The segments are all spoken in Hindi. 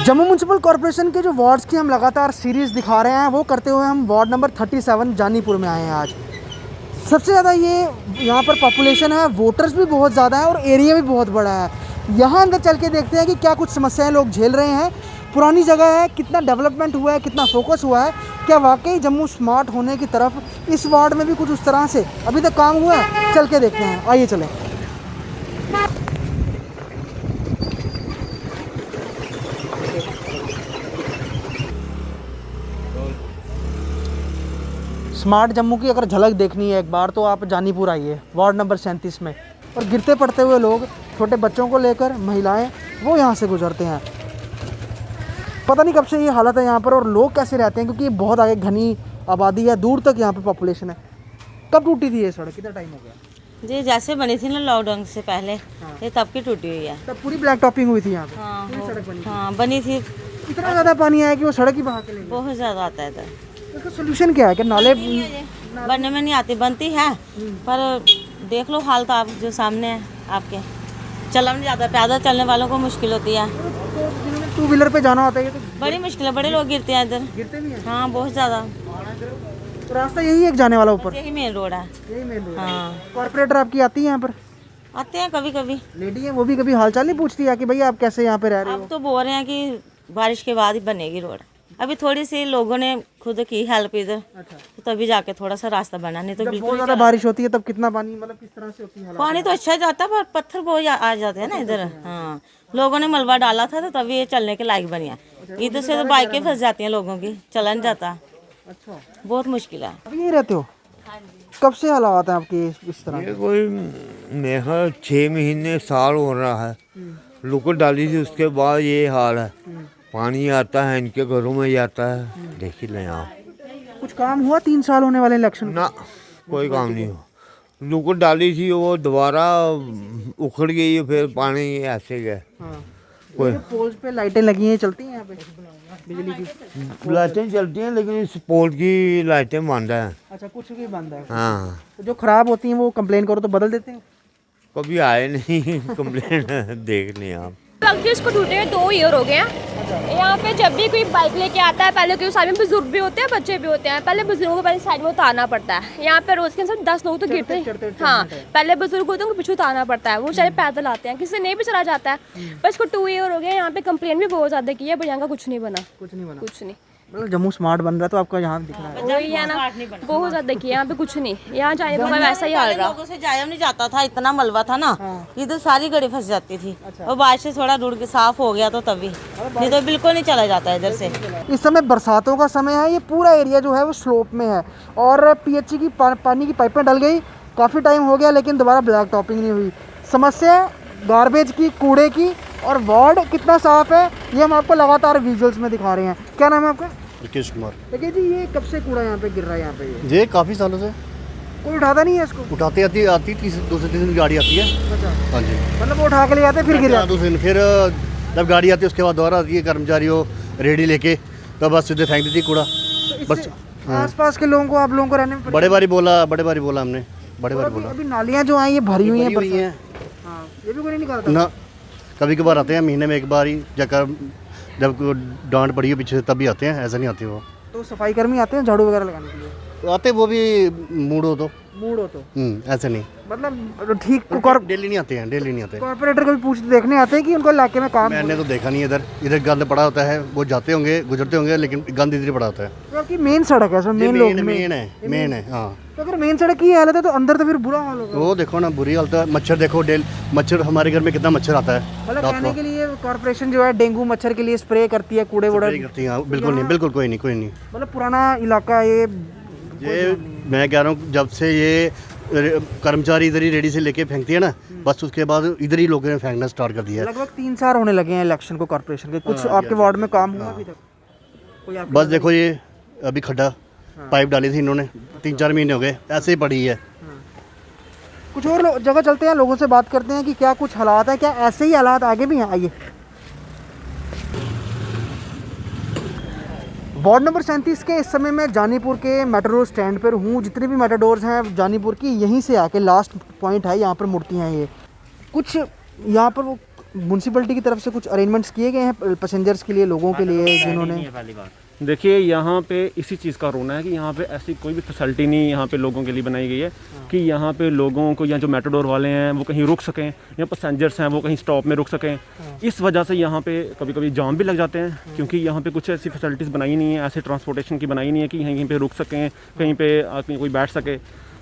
जम्मू म्यूनसिपल कॉरपोरेशन के जो वार्ड्स की हम लगातार सीरीज़ दिखा रहे हैं, वो करते हुए हम वार्ड नंबर 37 जानीपुर में आए हैं आज। सबसे ज़्यादा ये यहाँ पर पॉपुलेशन है, वोटर्स भी बहुत ज़्यादा है और एरिया भी बहुत बड़ा है। यहाँ अंदर चल के देखते हैं कि क्या कुछ समस्याएं लोग झेल रहे हैं। पुरानी जगह है, कितना डेवलपमेंट हुआ है, कितना फोकस हुआ है, क्या वाकई जम्मू स्मार्ट होने की तरफ इस वार्ड में भी कुछ उस तरह से अभी तक काम हुआ है। चल के देखते हैं, आइए चलें। स्मार्ट जम्मू की अगर झलक देखनी है एक बार, तो आप जानीपुर आइए वार्ड नंबर 37 में। और गिरते पड़ते हुए लोग, छोटे बच्चों को लेकर महिलाएं, वो यहाँ से गुजरते हैं। पता नहीं कब से ये हालत है यहाँ पर और लोग कैसे रहते हैं, क्योंकि ये बहुत आगे घनी आबादी है, दूर तक यहाँ पे पॉपुलेशन है। कब टूटी थी ये सड़क, कितना टाइम हो गया? जी जैसे बनी थी ना लॉकडाउन से पहले, ये तब की टूटी हुई है। तब पूरी ब्लैक टॉपिंग हुई थी यहाँ पे? हाँ, पूरी सड़क बनी थी। हाँ बनी थी। इतना ज़्यादा पानी आया कि वो सड़क ही बहा के ले गई। बहुत ज़्यादा आता है इधर। इसका सोल्यूशन क्या है? कि नाले बनने में नहीं आती, बनती है पर देख लो हाल तो आप जो सामने है आपके, चला नहीं जाता। पैदल चलने वालों को मुश्किल होती है, टू व्हीलर पे जाना होता है तो बड़ी मुश्किल है। बड़े लोग गिरते हैं इधर, गिरते भी हैं। हाँ बहुत ज़्यादा। तो रास्ता यही है एक जाने वाला ऊपर? यही मेन रोड है। यही मेन रोड है। हाँ कॉर्पोरेटर आपकी आती है यहाँ पर? आते हैं कभी कभी। लेडी है, वो भी कभी हालचाल नहीं पूछती है कि भैया आप कैसे यहाँ पे रह रहे हो? अब तो बोल रहे हैं कि बारिश के बाद ही बनेगी रोड। अभी थोड़ी सी लोगों ने खुद की हेल्प इधर, अच्छा। तो तभी जाके थोड़ा सा रास्ता बना, नहीं तो जब बिल्कुल बहुत ज़्यादा बारिश होती है तब कितना पानी, मतलब किस तरह से होती है हालत? पानी तो अच्छा जाता है पर पत्थर बहुत आ जाते हैं ना इधर। हाँ लोगों ने मलबा डाला था तो तभी ये चलने के लायक बनी है। इधर से तो बाइकें फंस जाती हैं लोगों की, चला नहीं जाता। अच्छा, बहुत मुश्किल है। अभी यहीं रहते हो? कब से हालात हैं आपके इस तरह? ये कोई मेरा 6 महीने साल हो रहा है। लुकड़ डाली थी, उसके बाद ये हाल है। पानी आता है इनके घरों में जाता है, देख ही लें आप। कुछ काम हुआ 3 साल होने वाले इलेक्शन ना कोई काम नहीं हो। लुकड़ डाली थी, वो दोबारा उखड़ गई, फिर पानी ऐसे गया। कोई पोल्स पे लाइटें लगी हैं, चलती हैं यहाँ पे बिजली की? लाइटें चलती हैं लेकिन इस पोल की लाइटें बंद हैं। अच्छा, कुछ भी बंद है। हाँ, तो जो खराब होती हैं वो कंप्लेन करो तो बदल देते हैं? कभी आए नहीं कंप्लेन देख लें आप। लगभग इसको टूटे हुए 2 ईयर हो गए हैं। यहाँ पे जब भी कोई बाइक लेके आता है, पहले कोई साइड में बुजुर्ग भी होते हैं, बच्चे भी होते हैं। पहले बुजुर्गों को पहले साइड में उतारना पड़ता है। यहाँ पे रोज के अंदर 10 लोग तो गिरते हैं। हाँ, पहले बुजुर्ग होते हैं, उनको पीछे उतारना पड़ता है। वो चाहे पैदल आते हैं, किसी से नहीं भी चला जाता है। पर इसको 2 ईयर हो गए। यहाँ पे कंप्लेन भी बहुत ज्यादा की है, पर यहाँ का कुछ नहीं बना। कुछ नहीं बना? कुछ नहीं। मतलब जम्मू स्मार्ट बन रहा है तो आपका यहाँ दिख रहा है? वही है ना, बहुत ज्यादा की है। यहाँ पे कुछ नहीं, यहाँ जाने पर वैसा ही हाल रहा। लोगों से जाया नहीं जाता था, इतना मलबा था ना, इधर सारी गाड़ी फंस जाती थी। और बारिश से थोड़ा रुड़ के साफ हो गया तो तभी, नहीं तो बिल्कुल नहीं चला जाता इधर से। इस समय बरसातों का समय है, ये पूरा एरिया जो है वो स्लोप में है और पीएचई की पानी की पाइपें डल गई, काफ़ी टाइम हो गया लेकिन दोबारा ब्लैक टॉपिंग नहीं हुई। समस्या गार्बेज की, कूड़े की, और वार्ड कितना साफ है ये हम आपको लगातार विजुअल्स में दिखा रहे हैं। क्या नाम है आपका? राकेश कुमार। देखिए जी, ये कब से कूड़ा यहाँ पे गिर रहा है? यहाँ पे ये काफ़ी सालों से कोई उठाता नहीं है इसको? उठाते आती दूसरे दिन गाड़ी आती है। अच्छा, हाँ जी, मतलब वो उठा के ले जाते हैं फिर गिर जाते दूसरे दिन फिर जब गाड़ी आती है उसके बाद दोबारा आती है कर्मचारी वो रेडी लेके, तो बस सीधे फेंक देती कूड़ा। बस आस-पास के लोगों को, आप लोगों को रहने में बड़े बारी बोला हमने, बड़े बारी बोला। अभी नालियाँ जो आई ये भरी हुई हुई हैं। हैं हाँ, ये भी कोई नहीं निकालता ना, कभी कभार आते हैं, महीने में एक बार ही, जब डांट पड़ी है पीछे से तभी आते हैं, ऐसा नहीं आते वो। तो सफाई कर्मी आते हैं झाड़ू वगैरह लगाने के लिए? तो आते वो भी मूड हो तो, ऐसे नहीं, मतलब ठीक डेली नहीं आते हैं, डेली नहीं आते। कॉर्पोरेटर को भी पूछते देखने आते हैं कि उनको इलाके में काम? मैंने तो देखा नहीं है इधर गंद पड़ा होता है, वो जाते होंगे, गुजरते होंगे, लेकिन गंद इधर ही पड़ा होता है। क्योंकि मेन सड़क है, मेन है। हाँ, तो अगर मेन सड़क की हालत है तो अंदर तो फिर बुरा हाल होगा। वो देखो ना, बुरी हालत है। मच्छर देखो, मच्छर हमारे घर में कितना मच्छर आता है। मतलब कहने के लिए कॉर्पोरेशन जो है डेंगू मच्छर के लिए स्प्रे करती है, कूड़े वूड़े करती है? बिल्कुल नहीं, बिल्कुल कोई नहीं। मतलब पुराना इलाका ये मैं कह रहा हूँ, जब से ये कर्मचारी इधर ही रेडी से लेके फेंकती है ना, बस उसके बाद इधर ही लोगों ने फेंकना स्टार्ट कर दिया है। लगभग 3 साल होने लगे हैं इलेक्शन को कॉर्पोरेशन के। कुछ आपके वार्ड में काम हुआ अभी तक? कोई आपके? बस देखो, ये अभी खड्डा पाइप डाली थी इन्होंने, 3-4 महीने हो गए, ऐसे ही पड़ी है। कुछ और जगह चलते हैं, लोगों से बात करते हैं कि क्या कुछ हालात है, क्या ऐसे ही हालात आगे भी हैं। आइए। वार्ड नंबर 37 के इस समय मैं जानीपुर के मेट्रो स्टैंड पर हूँ। जितने भी मेटाडोर्स हैं जानीपुर की, यहीं से आके लास्ट पॉइंट है, यहाँ पर मुड़ती हैं ये। कुछ यहाँ पर वो म्यूनसिपैलिटी की तरफ से कुछ अरेंजमेंट्स किए गए हैं पैसेंजर्स के लिए, लोगों के लिए जिन्होंने? देखिए यहाँ पे इसी चीज़ का रोना है कि यहाँ पे ऐसी कोई भी फैसिलिटी नहीं यहाँ पे लोगों के लिए बनाई गई है कि यहाँ पे लोगों को, या जो मेटाडोर वाले हैं वो कहीं रुक सकें, या पैसेंजर्स हैं वो कहीं स्टॉप में रुक सकें। इस वजह से यहाँ पे कभी कभी जाम भी लग जाते हैं, क्योंकि यहाँ पे कुछ ऐसी फैसिलिटीज़ बनाई नहीं है, ऐसे ट्रांसपोर्टेशन की बनाई नहीं है कि यहीं पे रुक सकें, कहीं पे आदमी कोई बैठ सके।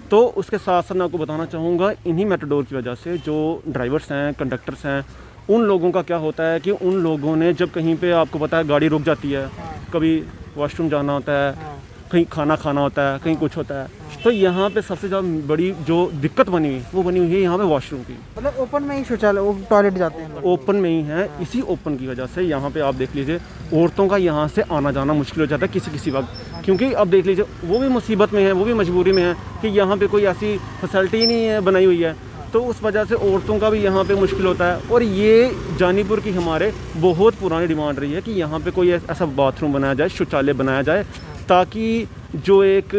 तो उसके साथ साथ मैं आपको बताना चाहूँगा, इन्हीं मेटाडोर की वजह से जो ड्राइवर्स हैं, कंडक्टर्स हैं, उन लोगों का क्या होता है कि उन लोगों ने जब कहीं पे, आपको पता है, गाड़ी रुक जाती है, कभी वॉशरूम जाना होता है, कहीं खाना खाना होता है, कहीं कुछ होता है, तो यहाँ पे सबसे ज़्यादा बड़ी जो दिक्कत बनी हुई वो बनी हुई है यहाँ पे वॉशरूम की। मतलब ओपन में ही शौचालय, टॉयलेट जाते हैं ओपन में ही है। इसी ओपन की वजह से यहाँ पे आप देख लीजिए औरतों का यहाँ से आना जाना मुश्किल हो जाता है किसी वक्त, क्योंकि अब देख लीजिए वो भी मुसीबत में है, वो भी मजबूरी में है कि यहाँ पे कोई ऐसी फैसिलिटी नहीं है बनाई हुई है, तो उस वजह से औरतों का भी यहाँ पे मुश्किल होता है। और ये जानीपुर की हमारे बहुत पुरानी डिमांड रही है कि यहाँ पे कोई ऐसा बाथरूम बनाया जाए, शौचालय बनाया जाए, ताकि जो एक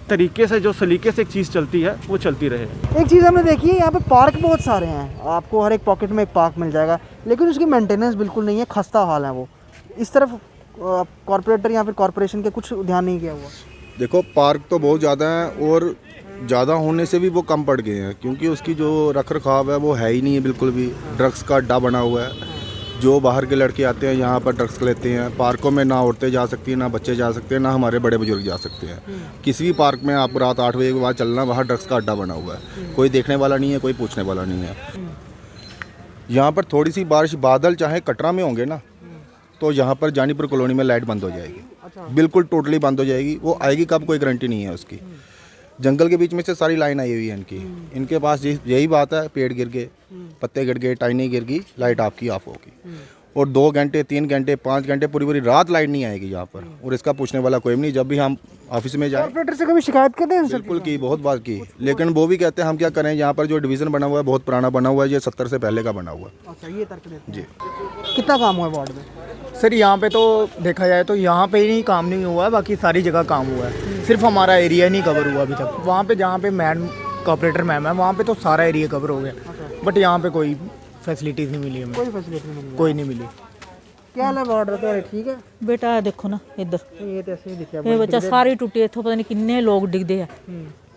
तरीके से, जो सलीके से एक चीज़ चलती है वो चलती रहे। एक चीज़ हमने देखी है, यहाँ पे पार्क बहुत सारे हैं, आपको हर एक पॉकेट में एक पार्क मिल जाएगा, लेकिन उसकी मेंटेनेंस बिल्कुल नहीं है, खस्ता हाल है वो। इस तरफ कॉर्पोरेटर या फिर कॉर्पोरेशन के कुछ ध्यान नहीं किया हुआ। देखो पार्क तो बहुत ज़्यादा है, और ज़्यादा होने से भी वो कम पड़ गए हैं, क्योंकि उसकी जो रख रखाव है वो है ही नहीं है बिल्कुल भी। ड्रग्स का अड्डा बना हुआ है, जो बाहर के लड़के आते हैं यहाँ पर ड्रग्स लेते हैं। पार्कों में ना औरतें जा सकती हैं, ना बच्चे जा सकते हैं, ना हमारे बड़े बुजुर्ग जा सकते हैं। किसी भी पार्क में आप रात 8 बजे के बाद चलना, वहाँ ड्रग्स का अड्डा बना हुआ है, कोई देखने वाला नहीं है, कोई पूछने वाला नहीं है। यहाँ पर थोड़ी सी बारिश, बादल चाहे कटरा में होंगे ना, तो यहाँ पर जानीपुर कॉलोनी में लाइट बंद हो जाएगी, बिल्कुल टोटली बंद हो जाएगी। वो आएगी कब, कोई गारंटी नहीं है उसकी। जंगल के बीच में से सारी लाइन आई हुई है इनकी। इनके पास यही बात है, पेड़ गिर गए, पत्ते गिर गए, टाइनी गिर गई, लाइट आपकी ऑफ होगी। और 2 घंटे, 3 घंटे, 5 घंटे, पूरी रात लाइट नहीं आएगी यहाँ पर, और इसका पूछने वाला कोई नहीं। जब भी हम ऑफिस में जाए, कॉर्पोरेटर से कभी शिकायत करते हैं? बिल्कुल की, बहुत बार की, लेकिन वो भी कहते हैं हम क्या करें, यहाँ पर जो डिवीज़न बना हुआ है बहुत पुराना बना हुआ है, ये 70 से पहले का बना हुआ है। अच्छा, ये तर्क देते हैं। जी। कितना काम हुआ है वार्ड में? सर यहाँ पे तो देखा जाए तो यहाँ पे ही काम नहीं हुआ है, बाकी सारी जगह काम हुआ है। सिर्फ हमारा एरिया नहीं कवर हुआ अभी तक। वहाँ पे जहाँ पे मैम, कॉर्पोरेटर मैम है, वहाँ पे तो सारा एरिया कवर हो गया, बट यहाँ पे कोई फैसिलिटीज़ नहीं मिली हमें, कोई फैसिलिटी नहीं मिली। कोई नहीं मिली। क्या हाल है वार्ड का? ठीक है बेटा देखो ना इधर ये तो ऐसे ही दिखा ਇਹ ਬੱਚਾ ਸਾਰੀ ਟੁੱਟੀ ਇੱਥੋਂ ਪਤਾ ਨਹੀਂ ਕਿੰਨੇ ਲੋਕ ਡਿੱਗਦੇ ਆ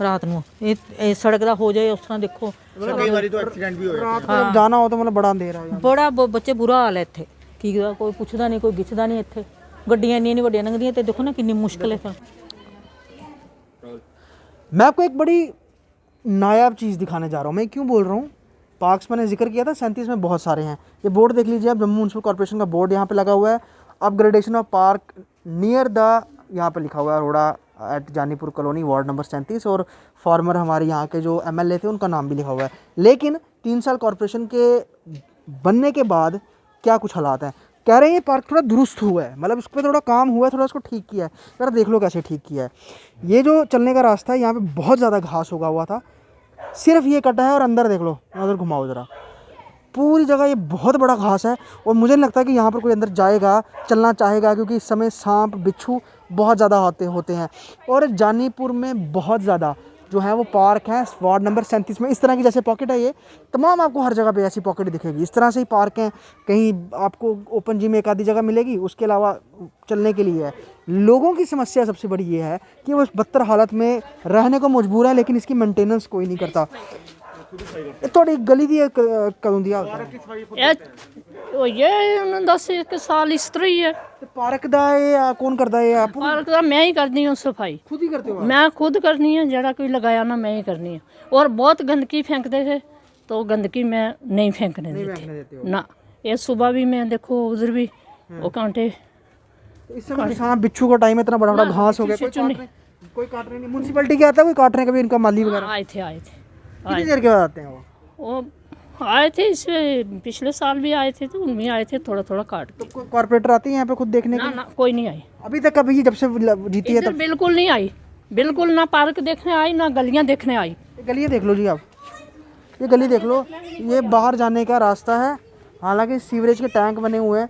ਰਾਤ ਨੂੰ ਇਹ ਸੜਕ ਦਾ ਹੋ ਜਾਏ ਉਸ ਤਰ੍ਹਾਂ ਦੇਖੋ कई बार तो एक्सीडेंट भी हुआ। रात को जब जाना हो तो मतलब बड़ा अंधेरा है। ਬੜਾ ਬੱਚੇ ਬੁਰਾ ਹਾਲ ਹੈ ਇੱਥੇ ਕੀ ਕੋਈ ਪੁੱਛਦਾ ਨਹੀਂ ਕੋਈ ਗਿੱਛਦਾ ਨਹੀਂ ਇੱਥੇ ਗੱਡੀਆਂ ਇੰਨੀਆਂ ਵੱਡੀਆਂ ਲੰਘਦੀਆਂ ਤੇ ਦੇਖੋ ਨਾ ਕਿੰਨੀ ਮੁਸ਼ਕਲ ਹੈ। मैं आपको एक बड़ी नायाब चीज़ दिखाने जा रहा हूँ। मैं क्यों बोल रहा हूँ, पार्क्स मैंने जिक्र किया था 37 में बहुत सारे हैं। ये बोर्ड देख लीजिए आप, जम्मू म्यूनसिपल कॉर्पोरेशन का बोर्ड यहाँ पे लगा हुआ है। Upgradation of park near the, यहाँ पे लिखा हुआ है Arora at Janipur colony, ward number 37, और फॉर्मर हमारे यहाँ के जो MLA थे उनका नाम भी लिखा हुआ है। लेकिन 3 साल कॉर्पोरेशन के बनने के बाद क्या कुछ हालात हैं, कह रहे हैं ये पार्क थोड़ा दुरुस्त हुआ है, मतलब इस पर थोड़ा काम हुआ है, थोड़ा इसको ठीक किया है। यार देख लो कैसे ठीक किया है। ये जो चलने का रास्ता है, यहाँ पे बहुत ज़्यादा घास उगा हुआ था, सिर्फ ये कटा है, और अंदर देख लो, उधर घुमाओ ज़रा, पूरी जगह ये बहुत बड़ा घास है। और मुझे नहीं लगता कि यहाँ पर कोई अंदर जाएगा, चलना चाहेगा, क्योंकि इस समय सांप बिच्छू बहुत ज़्यादा होते हैं। और जानीपुर में बहुत ज़्यादा जो है वो पार्क है, वार्ड नंबर 37 में इस तरह की जैसे पॉकेट है, ये तमाम आपको हर जगह पे ऐसी पॉकेट दिखेगी। इस तरह से ही पार्क हैं, कहीं आपको ओपन जिम एक आधी जगह मिलेगी, उसके अलावा चलने के लिए है। लोगों की समस्या सबसे बड़ी ये है कि वो इस बदतर हालत में रहने को मजबूर है, लेकिन इसकी मेंटेनेंस कोई नहीं करता। थोड़ी गली दी कदों दिया ये 10 साल इस तरह ही है। पार्क दा कौन करता है? आप पार्क का मैं ही करनी हूँ सफाई, खुद ही करते हो? मैं खुद करनी है, जरा कोई लगाया ना मैं ही करनी है। और बहुत गंदगी फेंकते थे, तो गंदगी मैं नहीं फेंकने देती ना। ये सुबह भी मैं देखो उधर भी वो कांटे, इस समय सांप बिच्छू का टाइम, इतना बड़ा बड़ा घास हो गया, कोई काट रहे नहीं। म्यूनसिपैलिटी क्या आता है, कोई काट रहे हैं कभी? इनका माली वगैरह आए थे कितनी देर के बाद आते हैं वो आए थे, इससे पिछले साल भी आए थे, तो उनमें आए थे थोड़ा थोड़ा काट के। तो कॉर्पोरेटर आती है यहाँ पे खुद देखने के? ना कोई नहीं आई अभी तक। कभी जब से जीती है इधर बिल्कुल नहीं आई, बिल्कुल ना पार्क देखने आई ना गलियां देखने आई। गली देख लो जी आप, ये गली देख लो, ये बाहर जाने का रास्ता है। हालांकि सीवरेज के टैंक बने हुए हैं,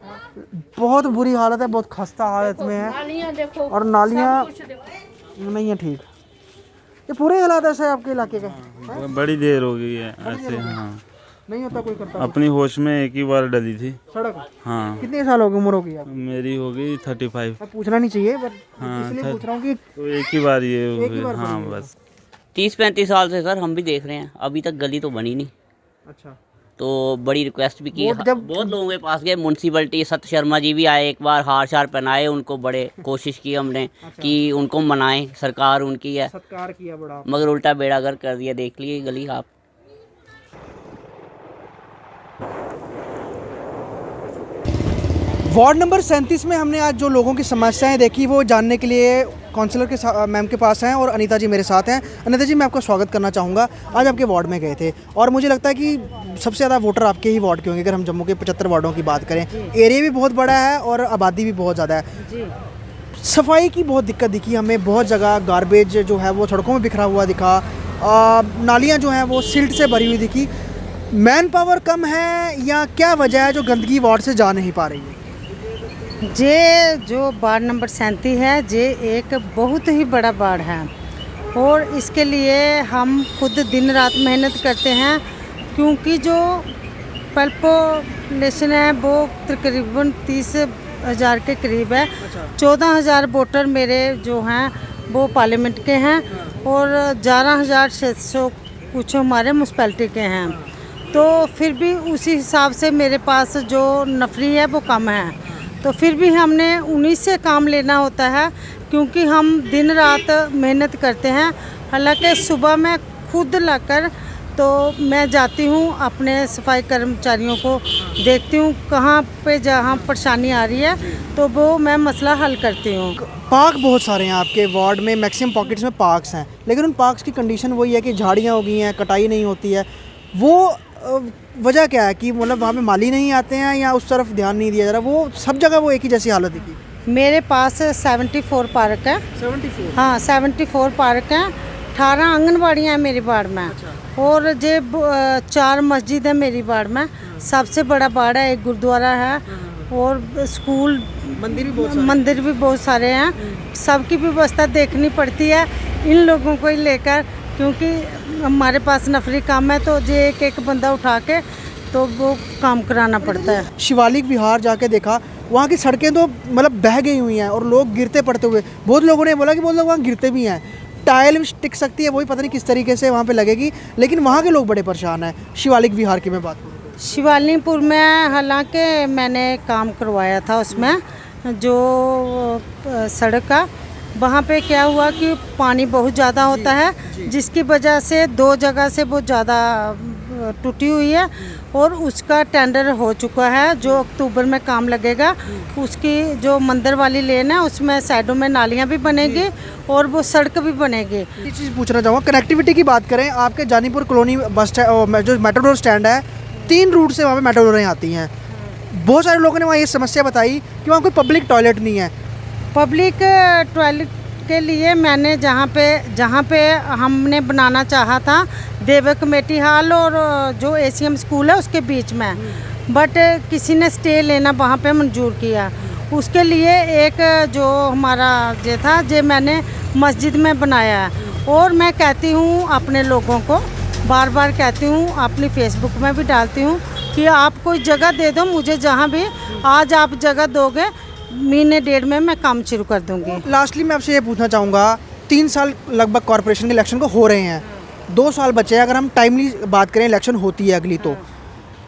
बहुत बुरी हालत है, बहुत खस्ता हालत में है। नालियां देखो, और नालियाँ नहीं है ठीक। ये पूरे हालात ऐसे है आपके इलाके का? बड़ी देर हो गई है ऐसे। हाँ, नहीं होता कोई करता? अपनी होश में एक ही बार डली थी सड़क? हाँ। कितने साल हो गए, उम्र हो गई आपकी? मेरी हो गई 35। मैं पूछना नहीं चाहिए पर हाँ, इसलिए पूछ रहा हूँ कि तो एक ही बार ये एक ही बार हाँ बनी है। बस 30-35 साल से सर हम भी देख रहे हैं, अभी तक गली तो बनी नहीं। अच्छा, तो बड़ी रिक्वेस्ट भी की, वोट जब- बहुत लोगों के पास गए, म्यूनसिपलिटी सत्य शर्मा जी भी आए, एक बार हार शार पहनाए उनको, बड़े कोशिश की हमने कि उनको मनाएं, सरकार उनकी है, सत्कार किया बड़ा। मगर उल्टा बेड़ागर कर दिया। देख लिए गली आप। वार्ड नंबर 37 में हमने आज जो लोगों की समस्याएं देखी वो जानने के लिए काउंसलर के मैम के पास हैं और अनीता जी मेरे साथ हैं। अनीता जी, मैं आपका स्वागत करना चाहूँगा। आज आपके वार्ड में गए थे और मुझे लगता है कि सबसे ज़्यादा वोटर आपके ही वार्ड के होंगे। अगर हम जम्मू के 75 वार्डों की बात करें, एरिया भी बहुत बड़ा है और आबादी भी बहुत ज़्यादा है। सफाई की बहुत दिक्कत दिखी हमें, बहुत जगह गार्बेज जो है वो सड़कों में बिखरा हुआ दिखा, नालियाँ जो हैं वो सिल्ट से भरी हुई दिखी। मैन पावर कम है या क्या वजह है जो गंदगी वार्ड से जा नहीं पा रही है? जे जो वार्ड नंबर 37 है, जे एक बहुत ही बड़ा वार्ड है और इसके लिए हम खुद दिन रात मेहनत करते हैं, क्योंकि जो पॉपुलेशन है वो तकरीबन 30,000 के करीब है। 14,000 वोटर मेरे जो हैं वो पार्लियामेंट के हैं और 11,600 कुछ हमारे म्यूनसिपैलिटी के हैं। तो फिर भी उसी हिसाब से मेरे पास जो नफरी है वो कम है, तो फिर भी हमने उन्हीं से काम लेना होता है, क्योंकि हम दिन रात मेहनत करते हैं। हालांकि सुबह मैं खुद लाकर तो मैं जाती हूँ, अपने सफाई कर्मचारियों को देखती हूँ कहाँ पे जहाँ परेशानी आ रही है तो वो मैं मसला हल करती हूँ। पार्क बहुत सारे हैं आपके वार्ड में, मैक्सिमम पॉकेट्स में पार्क्स हैं, लेकिन उन पार्क्स की कंडीशन वही है कि झाड़ियाँ हो गई हैं, कटाई नहीं होती है। वो वजह क्या है कि मतलब वहाँ पे माली नहीं आते हैं या उस तरफ ध्यान नहीं दिया जा रहा? वो सब जगह वो एक ही जैसी हालत दिखी। मेरे पास 74 पार्क है। 74? हाँ, 74 पार्क हैं। 18 आंगनबाड़ियाँ हैं मेरी वार्ड में और जे 4 मस्जिद है मेरी वार्ड में। सबसे बड़ा वार्ड है, एक गुरुद्वारा है और स्कूल, मंदिर भी बहुत सारे हैं। सबकी व्यवस्था देखनी पड़ती है इन लोगों को ही लेकर, क्योंकि हमारे पास नफरी काम है तो जे एक बंदा उठा के तो वो काम कराना पड़ता है। शिवालिक विहार जाके देखा, वहाँ की सड़कें तो मतलब बह गई हुई हैं और लोग गिरते पड़ते हुए, बहुत लोगों ने बोला कि बहुत लोग वहाँ गिरते भी हैं। टाइल भी टिक सकती है, वही पता नहीं किस तरीके से वहाँ पे लगेगी, लेकिन वहाँ के लोग बड़े परेशान हैं। शिवालिक विहार की मैं बात करूँ, शिवालिकपुर में हालांकि मैंने काम करवाया था उसमें जो सड़क का, वहाँ पे क्या हुआ कि पानी बहुत ज़्यादा होता है, जिसकी वजह से 2 जगह से बहुत ज़्यादा टूटी हुई है और उसका टेंडर हो चुका है, जो अक्टूबर में काम लगेगा। उसकी जो मंदिर वाली लेन है उसमें साइडों में नालियाँ भी बनेगी और वो सड़क भी बनेगी। ये चीज़ पूछना चाहूँगा, कनेक्टिविटी की बात करें, आपके जानीपुर कॉलोनी बस स्टैंड जो मेट्रोडोर स्टैंड है, 3 रूट से वहाँ पे मेट्रोडोरें आती हैं। बहुत सारे लोगों ने वहाँ ये समस्या बताई कि वहाँ कोई पब्लिक टॉयलेट नहीं है। पब्लिक टॉयलेट के लिए मैंने जहाँ पे हमने बनाना चाहा था देव कमेटी हॉल और जो एसीएम स्कूल है उसके बीच में, बट किसी ने स्टे लेना वहाँ पे मंजूर किया। उसके लिए एक जो हमारा ये था जे मैंने मस्जिद में बनाया है और मैं कहती हूँ अपने लोगों को, बार बार कहती हूँ, अपनी फेसबुक में भी डालती हूँ कि आप कोई जगह दे दो मुझे, जहाँ भी आज आप जगह दोगे महीने 1.5 में मैं काम शुरू कर दूंगी। लास्टली मैं आपसे ये पूछना चाहूँगा, 3 साल लगभग कॉरपोरेशन के इलेक्शन को हो रहे हैं, 2 साल बचे हैं। अगर हम टाइमली बात करें, इलेक्शन होती है अगली, तो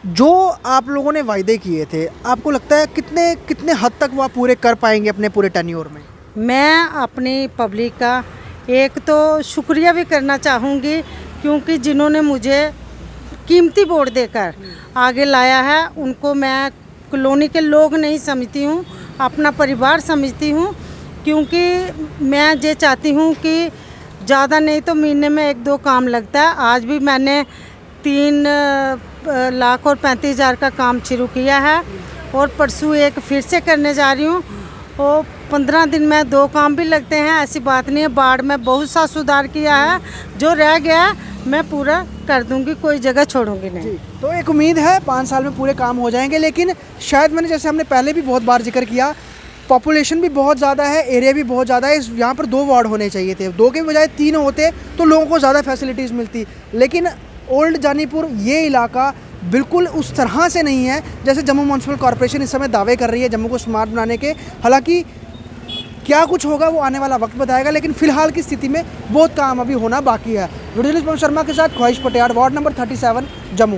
जो आप लोगों ने वायदे किए थे, आपको लगता है कितने हद तक वो आप पूरे कर पाएंगे अपने पूरे टेन्योर में? मैं अपनी पब्लिक का एक तो शुक्रिया भी करना चाहूँगी, क्योंकि जिन्होंने मुझे कीमती वोट देकर आगे लाया है उनको मैं कॉलोनी के लोग नहीं समझती हूँ, अपना परिवार समझती हूँ। क्योंकि मैं ये चाहती हूँ कि ज़्यादा नहीं तो महीने में 1-2 काम लगता है। आज भी मैंने 3,35,000 का काम शुरू किया है और परसों एक फिर से करने जा रही हूँ। और 15 दिन में 2 काम भी लगते हैं, ऐसी बात नहीं है। बाढ़ में बहुत सा सुधार किया है, जो रह गया मैं पूरा कर दूंगी, कोई जगह छोड़ूंगी नहीं। तो एक उम्मीद है 5 साल में पूरे काम हो जाएंगे, लेकिन शायद मैंने, जैसे हमने पहले भी बहुत बार जिक्र किया, पॉपुलेशन भी बहुत ज़्यादा है, एरिया भी बहुत ज़्यादा है। यहाँ पर 2 वार्ड होने चाहिए थे, 2 के बजाय 3 होते तो लोगों को ज़्यादा फैसिलिटीज़ मिलती। लेकिन ओल्ड जानीपुर ये इलाका बिल्कुल उस तरह से नहीं है जैसे जम्मू म्यूनसिपल कॉरपोरेशन इस समय दावे कर रही है जम्मू को स्मार्ट बनाने के। हालांकि क्या कुछ होगा वो आने वाला वक्त बताएगा, लेकिन फिलहाल की स्थिति में बहुत काम अभी होना बाकी है। वीडियो जर्नलिस्ट पवन शर्मा के साथ ख्वाहिश पटियाड़, वार्ड नंबर 37 जम्मू।